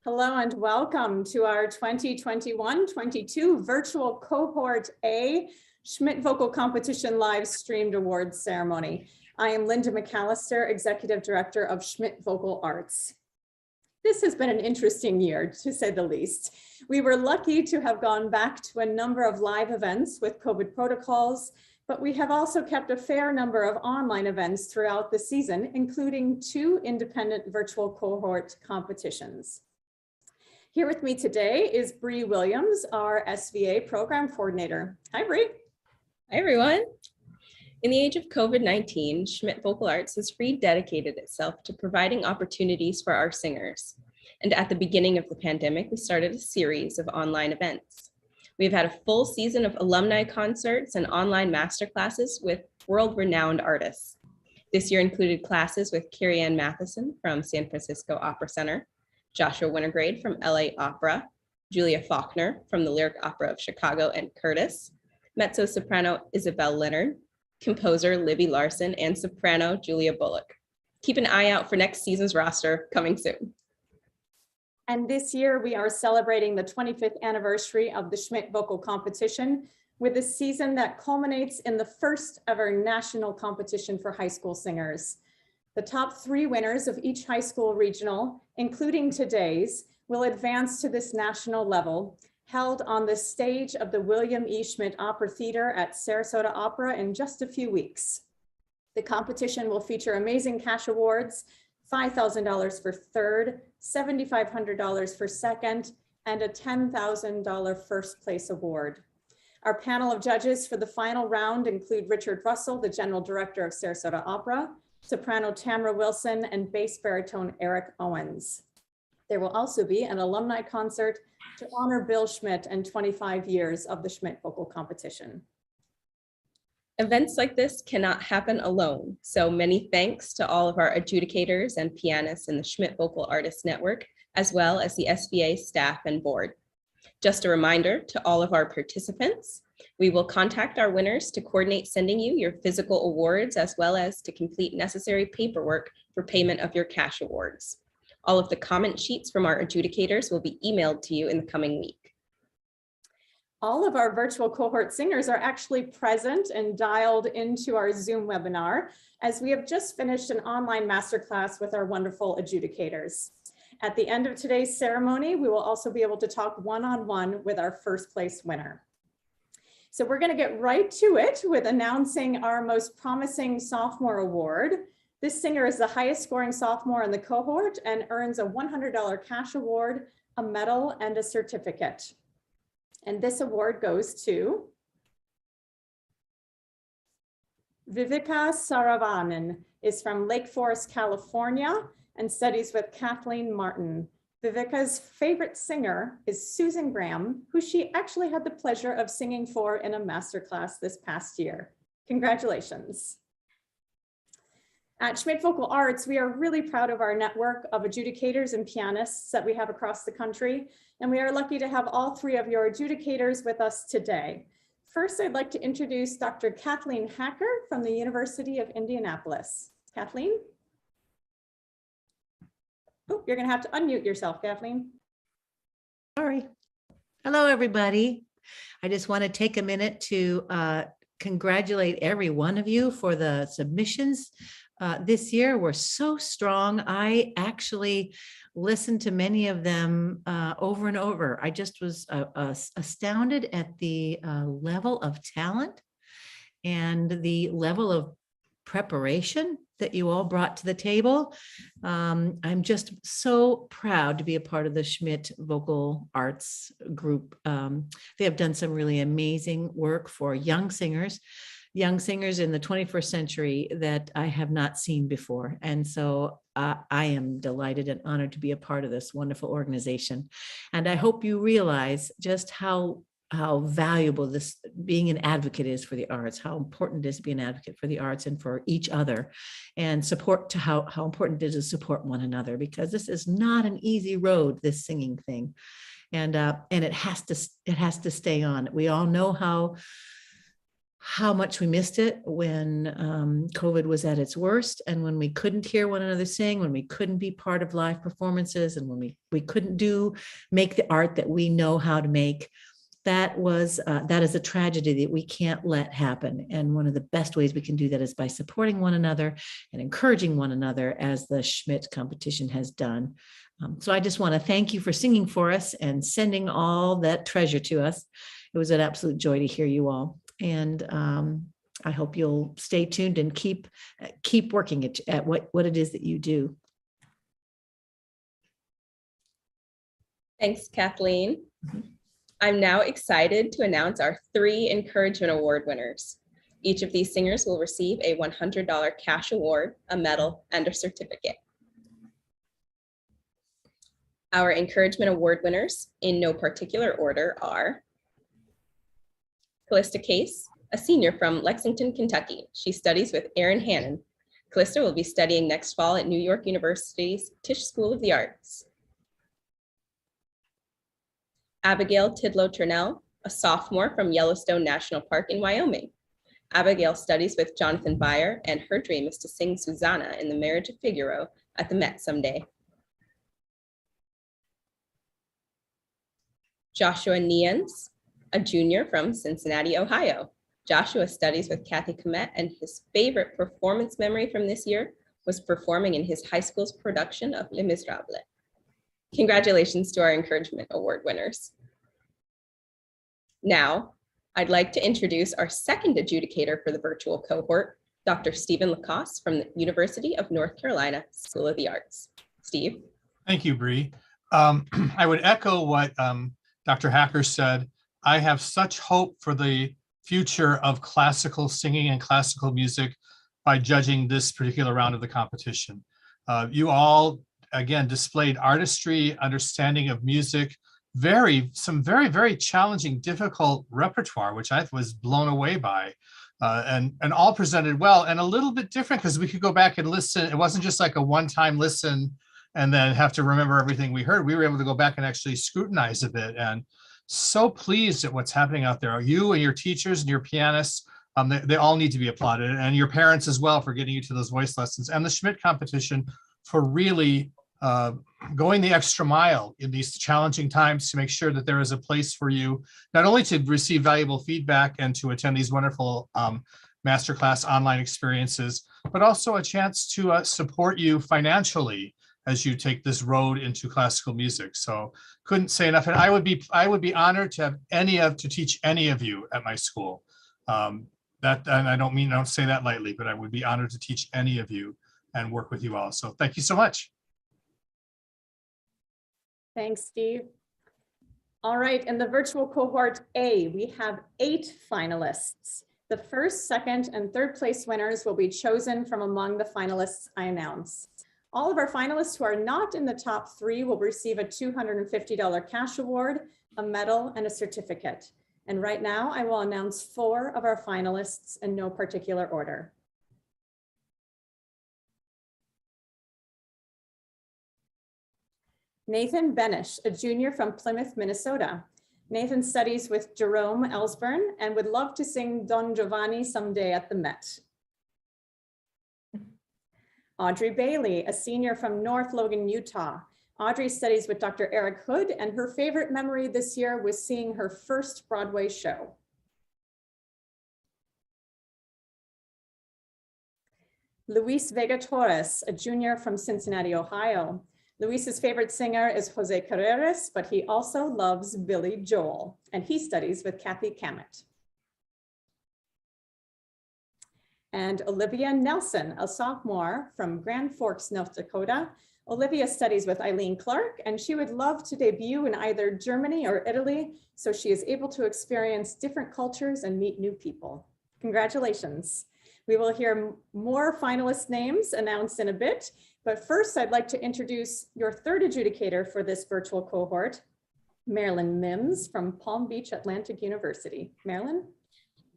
Hello and welcome to our 2021-22 virtual Cohort A Schmidt Vocal Competition live streamed awards ceremony. I am Linda McAllister, Executive Director of Schmidt Vocal Arts. This has been an interesting year, to say the least. We were lucky to have gone back to a number of live events with COVID protocols, but we have also kept a fair number of online events throughout the season, including 2 independent virtual cohort competitions. Here with me today is Bree Williams, our SVA program coordinator. Hi, Bree. Hi, everyone. In the age of COVID-19, Schmidt Vocal Arts has rededicated itself to providing opportunities for our singers. And at the beginning of the pandemic, we started a series of online events. We've had a full season of alumni concerts and online masterclasses with world-renowned artists. This year included classes with Carrie Ann Matheson from San Francisco Opera Center, Joshua Wintergrade from LA Opera, Julia Faulkner from the Lyric Opera of Chicago and Curtis, mezzo-soprano Isabel Leonard, composer Libby Larson, and soprano Julia Bullock. Keep an eye out for next season's roster coming soon. And this year we are celebrating the 25th anniversary of the Schmidt Vocal Competition with a season that culminates in the first ever national competition for high school singers. The top 3 winners of each high school regional, including today's, will advance to this national level, held on the stage of the William E. Schmidt Opera Theater at Sarasota Opera in just a few weeks. The competition will feature amazing cash awards, $5,000 for third, $7,500 for second, and a $10,000 first place award. Our panel of judges for the final round include Richard Russell, the General Director of Sarasota Opera, soprano Tamara Wilson, and bass baritone Eric Owens. There will also be an alumni concert to honor Bill Schmidt and 25 years of the Schmidt Vocal Competition. Events like this cannot happen alone, so many thanks to all of our adjudicators and pianists in the Schmidt Vocal Artists Network, as well as the SVA staff and board. Just a reminder to all of our participants, we will contact our winners to coordinate sending you your physical awards as well as to complete necessary paperwork for payment of your cash awards. All of the comment sheets from our adjudicators will be emailed to you in the coming week. All of our virtual cohort singers are actually present and dialed into our Zoom webinar, as we have just finished an online masterclass with our wonderful adjudicators. At the end of today's ceremony, we will also be able to talk one-on-one with our first place winner. So we're going to get right to it with announcing our most promising sophomore award. This singer is the highest scoring sophomore in the cohort and earns a $100 cash award, a medal, and a certificate. And this award goes to Viveka Saravanan, is from Lake Forest, California, and studies with Kathleen Martin. Viveka's favorite singer is Susan Graham, who she actually had the pleasure of singing for in a masterclass this past year. Congratulations. At Schmidt Vocal Arts, we are really proud of our network of adjudicators and pianists that we have across the country, and we are lucky to have all 3 of your adjudicators with us today. First, I'd like to introduce Dr. Kathleen Hacker from the University of Indianapolis. Kathleen? Oh, you're going to have to unmute yourself, Kathleen. Sorry. Hello, everybody. I just want to take a minute to congratulate every one of you for the submissions. This year were so strong. I actually listened to many of them over and over. I just was astounded at the level of talent and the level of preparation that you all brought to the table. I'm just so proud to be a part of the Schmidt Vocal Arts group. They have done some really amazing work for young singers in the 21st century that I have not seen before. And so I am delighted and honored to be a part of this wonderful organization. And I hope you realize just how valuable this being an advocate is for the arts, how important it is to be an advocate for the arts and for each other, and support to how important it is to support one another, because this is not an easy road, this singing thing. And it has to stay on. We all know how much we missed it when COVID was at its worst, and when we couldn't hear one another sing, when we couldn't be part of live performances, and when we couldn't make the art that we know how to make. That is a tragedy that we can't let happen. And one of the best ways we can do that is by supporting one another and encouraging one another, as the Schmidt competition has done. So I just want to thank you for singing for us and sending all that treasure to us. It was an absolute joy to hear you all. And I hope you'll stay tuned and keep working at what it is that you do. Thanks, Kathleen. I'm now excited to announce our 3 Encouragement Award winners. Each of these singers will receive a $100 cash award, a medal, and a certificate. Our Encouragement Award winners, in no particular order, are Callista Case, a senior from Lexington, Kentucky. She studies with Erin Hannon. Callista will be studying next fall at New York University's Tisch School of the Arts. Abigail Tidlow-Tranel, a sophomore from Yellowstone National Park in Wyoming. Abigail studies with Jonathan Byer, and her dream is to sing Susanna in The Marriage of Figaro at the Met someday. Joshua Nians, a junior from Cincinnati, Ohio. Joshua studies with Kathy Komet, and his favorite performance memory from this year was performing in his high school's production of Les Miserables. Congratulations to our Encouragement Award winners. Now, I'd like to introduce our second adjudicator for the virtual cohort, Dr. Stephen Lacoste from the University of North Carolina School of the Arts. Steve. Thank you, Bree. I would echo what Dr. Hacker said. I have such hope for the future of classical singing and classical music by judging this particular round of the competition. You all, again, displayed artistry, understanding of music, some very, very challenging, difficult repertoire, which I was blown away by, and all presented well, and a little bit different because we could go back and listen. It wasn't just like a one-time listen and then have to remember everything we heard. We were able to go back and actually scrutinize a bit, and so pleased at what's happening out there. You and your teachers and your pianists, they all need to be applauded, and your parents as well for getting you to those voice lessons, and the Schmidt competition for really going the extra mile in these challenging times to make sure that there is a place for you, not only to receive valuable feedback and to attend these wonderful masterclass online experiences, but also a chance to support you financially as you take this road into classical music. So couldn't say enough. And I would be honored to have to teach any of you at my school. And I don't say that lightly, but I would be honored to teach any of you and work with you all. So thank you so much. Thanks, Steve. All right, in the virtual cohort A, we have 8 finalists. The first, second, and third place winners will be chosen from among the finalists I announce. All of our finalists who are not in the top 3 will receive a $250 cash award, a medal, and a certificate. And right now, I will announce 4 of our finalists in no particular order. Nathan Benish, a junior from Plymouth, Minnesota. Nathan studies with Jerome Ellsburn and would love to sing Don Giovanni someday at the Met. Audrey Bailey, a senior from North Logan, Utah. Audrey studies with Dr. Eric Hood, and her favorite memory this year was seeing her first Broadway show. Luis Vega Torres, a junior from Cincinnati, Ohio. Luis's favorite singer is Jose Carreras, but he also loves Billy Joel, and he studies with Kathy Kamet. And Olivia Nelson, a sophomore from Grand Forks, North Dakota. Olivia studies with Eileen Clark, and she would love to debut in either Germany or Italy, so she is able to experience different cultures and meet new people. Congratulations. We will hear more finalist names announced in a bit, but first I'd like to introduce your third adjudicator for this virtual cohort, Marilyn Mims from Palm Beach Atlantic University. Marilyn?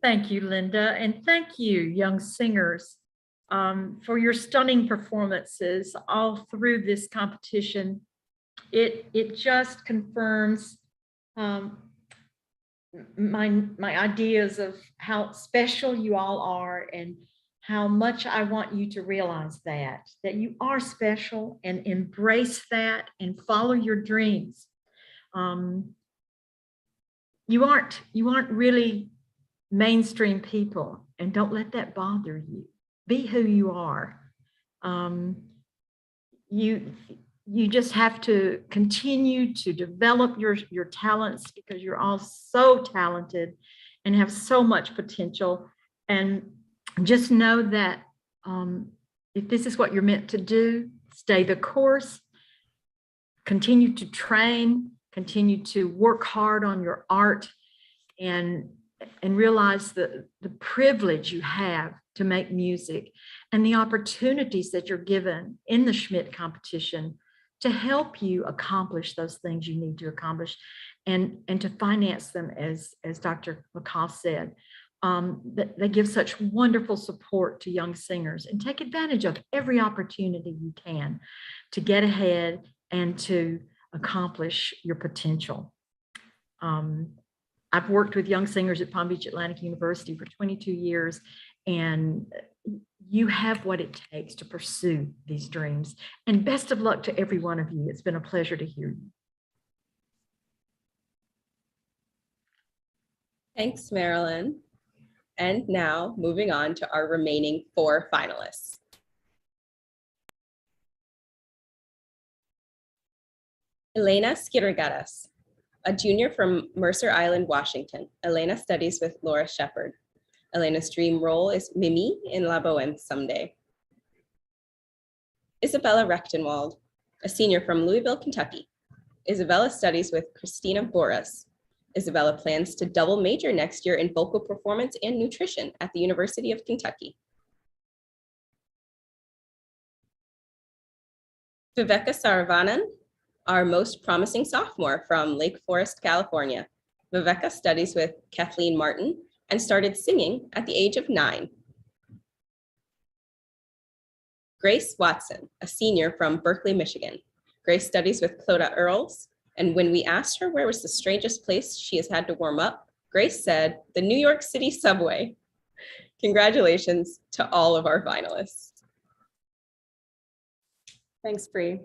Thank you, Linda, and thank you, young singers, for your stunning performances all through this competition. It just confirms my ideas of how special you all are and how much I want you to realize that you are special and embrace that and follow your dreams. You aren't really mainstream people, and don't let that bother you. Be who you are. You just have to continue to develop your talents, because you're all so talented and have so much potential. And just know that if this is what you're meant to do, stay the course, continue to train, continue to work hard on your art, and realize the privilege you have to make music and the opportunities that you're given in the Schmidt competition to help you accomplish those things you need to accomplish, and to finance them, as Dr. McCall said. They give such wonderful support to young singers, and take advantage of every opportunity you can to get ahead and to accomplish your potential. I've worked with young singers at Palm Beach Atlantic University for 22 years, and you have what it takes to pursue these dreams. And best of luck to every one of you. It's been a pleasure to hear you. Thanks, Marilyn. And now moving on to our remaining 4 finalists. Elena Skiragatas, a junior from Mercer Island, Washington. Elena studies with Laura Shepard. Elena's dream role is Mimi in La Boheme someday. Isabella Rechtenwald, a senior from Louisville, Kentucky. Isabella studies with Christina Boras. Isabella plans to double major next year in vocal performance and nutrition at the University of Kentucky. Viveka Saravanan, our most promising sophomore from Lake Forest, California. Viveka studies with Kathleen Martin and started singing at the age of 9. Grace Watson, a senior from Berkeley, Michigan. Grace studies with Clodagh Earls, and when we asked her where was the strangest place she has had to warm up, Grace said, the New York City subway. Congratulations to all of our finalists. Thanks, Bree.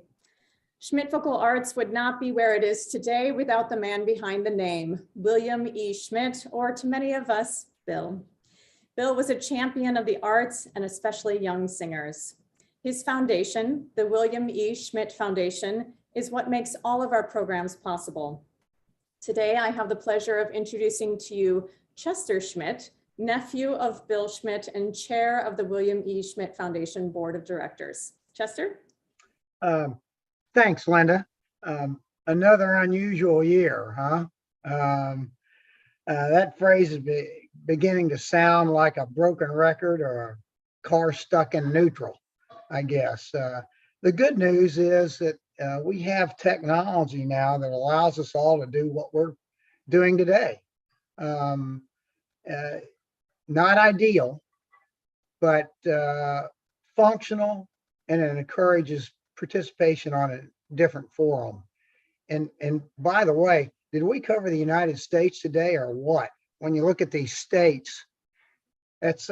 Schmidt Vocal Arts would not be where it is today without the man behind the name, William E. Schmidt, or to many of us, Bill. Bill was a champion of the arts and especially young singers. His foundation, the William E. Schmidt Foundation, is what makes all of our programs possible. Today, I have the pleasure of introducing to you Chester Schmidt, nephew of Bill Schmidt and chair of the William E. Schmidt Foundation Board of Directors. Chester? Thanks, Linda. Another unusual year, huh? That phrase is beginning to sound like a broken record or a car stuck in neutral, I guess. The good news is that we have technology now that allows us all to do what we're doing today. Not ideal, but functional, and it encourages participation on a different forum. And by the way, did we cover the United States today or what? When you look at these states, that's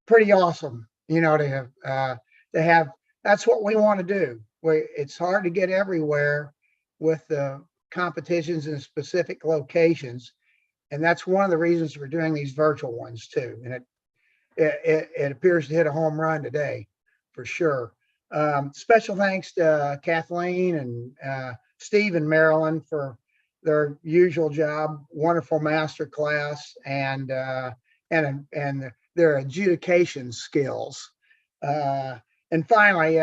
pretty awesome, you know, to have. That's what we want to do. It's hard to get everywhere with the competitions in specific locations, and that's one of the reasons we're doing these virtual ones too. And it appears to hit a home run today, for sure. Special thanks to Kathleen and Steve and Marilyn for their usual job, wonderful master class, and their adjudication skills. And finally,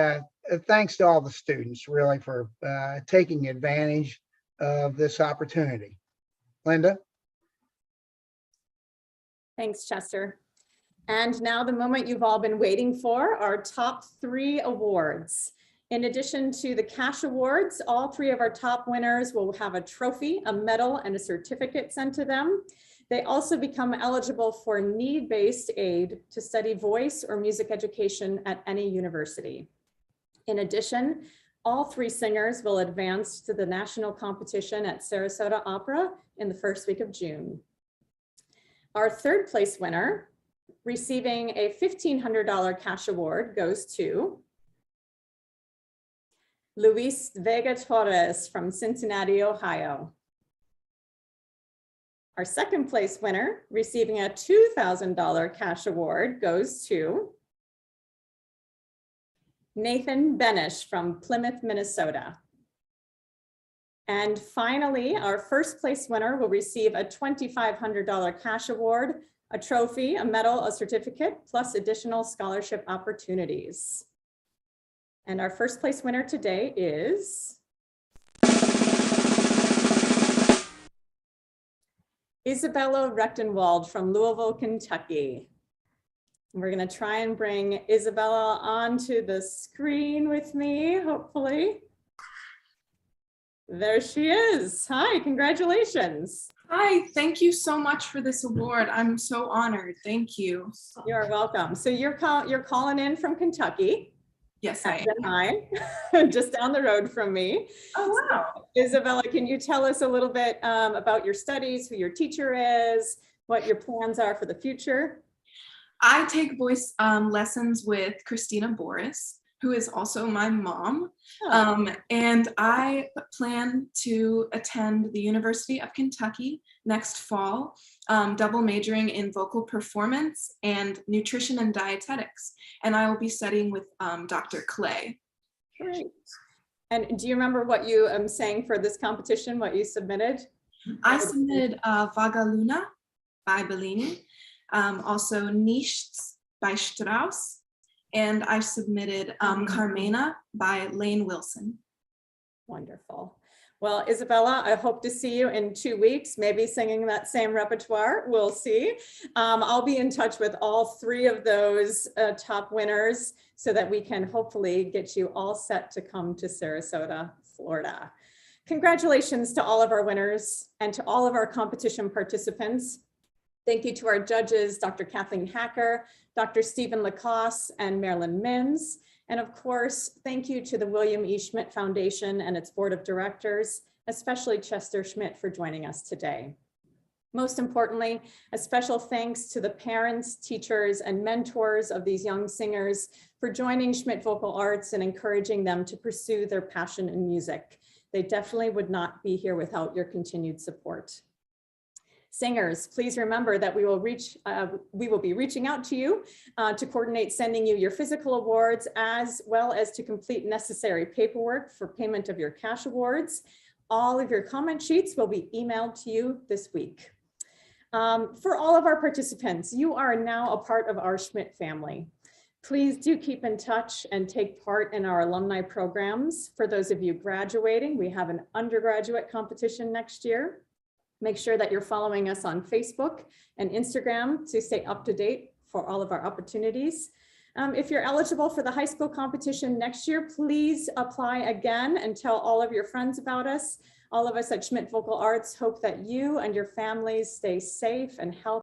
thanks to all the students really for taking advantage of this opportunity. Linda? Thanks, Chester. And now the moment you've all been waiting for, our top 3 awards. In addition to the cash awards, all 3 of our top winners will have a trophy, a medal, and a certificate sent to them. They also become eligible for need-based aid to study voice or music education at any university. In addition, All three singers will advance to the national competition at Sarasota Opera in the first week of June. Our third place winner, receiving a $1,500 cash award, goes to Luis Vega Torres from Cincinnati, Ohio. Our second place winner, receiving a $2,000 cash award, goes to Nathan Benish from Plymouth, Minnesota. And finally, our first place winner will receive a $2,500 cash award, a trophy, a medal, a certificate, plus additional scholarship opportunities. And our first place winner today is Isabella Rechtenwald from Louisville, Kentucky. We're going to try and bring Isabella onto the screen with me, hopefully. There she is. Hi, congratulations. Hi, thank you so much for this award. I'm so honored. Thank you. You're welcome. So you're calling in from Kentucky. Yes, I am. Just down the road from me. Oh, wow. So, Isabella, can you tell us a little bit about your studies, who your teacher is, what your plans are for the future? I take voice lessons with Christina Boris, who is also my mom. And I plan to attend the University of Kentucky next fall, double majoring in vocal performance and nutrition and dietetics. And I will be studying with Dr. Clay. Great. And do you remember what you sang for this competition, what you submitted? I submitted Vaga Luna by Bellini, also Nichts by Strauss, and I submitted Carmena by Lane Wilson. Wonderful. Well, Isabella, I hope to see you in 2 weeks, maybe singing that same repertoire. We'll see. I'll be in touch with all three of those top winners so that we can hopefully get you all set to come to Sarasota, Florida. Congratulations to all of our winners and to all of our competition participants. Thank you to our judges, Dr. Kathleen Hacker, Dr. Stephen Lacoste, and Marilyn Mims. And of course, thank you to the William E. Schmidt Foundation and its board of directors, especially Chester Schmidt for joining us today. Most importantly, a special thanks to the parents, teachers, and mentors of these young singers for joining Schmidt Vocal Arts and encouraging them to pursue their passion in music. They definitely would not be here without your continued support. Singers, please remember that we will be reaching out to you to coordinate sending you your physical awards, as well as to complete necessary paperwork for payment of your cash awards. All of your comment sheets will be emailed to you this week. For all of our participants, you are now a part of our Schmidt family. Please do keep in touch and take part in our alumni programs. For those of you graduating, we have an undergraduate competition next year. Make sure that you're following us on Facebook and Instagram to stay up to date for all of our opportunities. If you're eligible for the high school competition next year, please apply again and tell all of your friends about us. All of us at Schmidt Vocal Arts hope that you and your families stay safe and healthy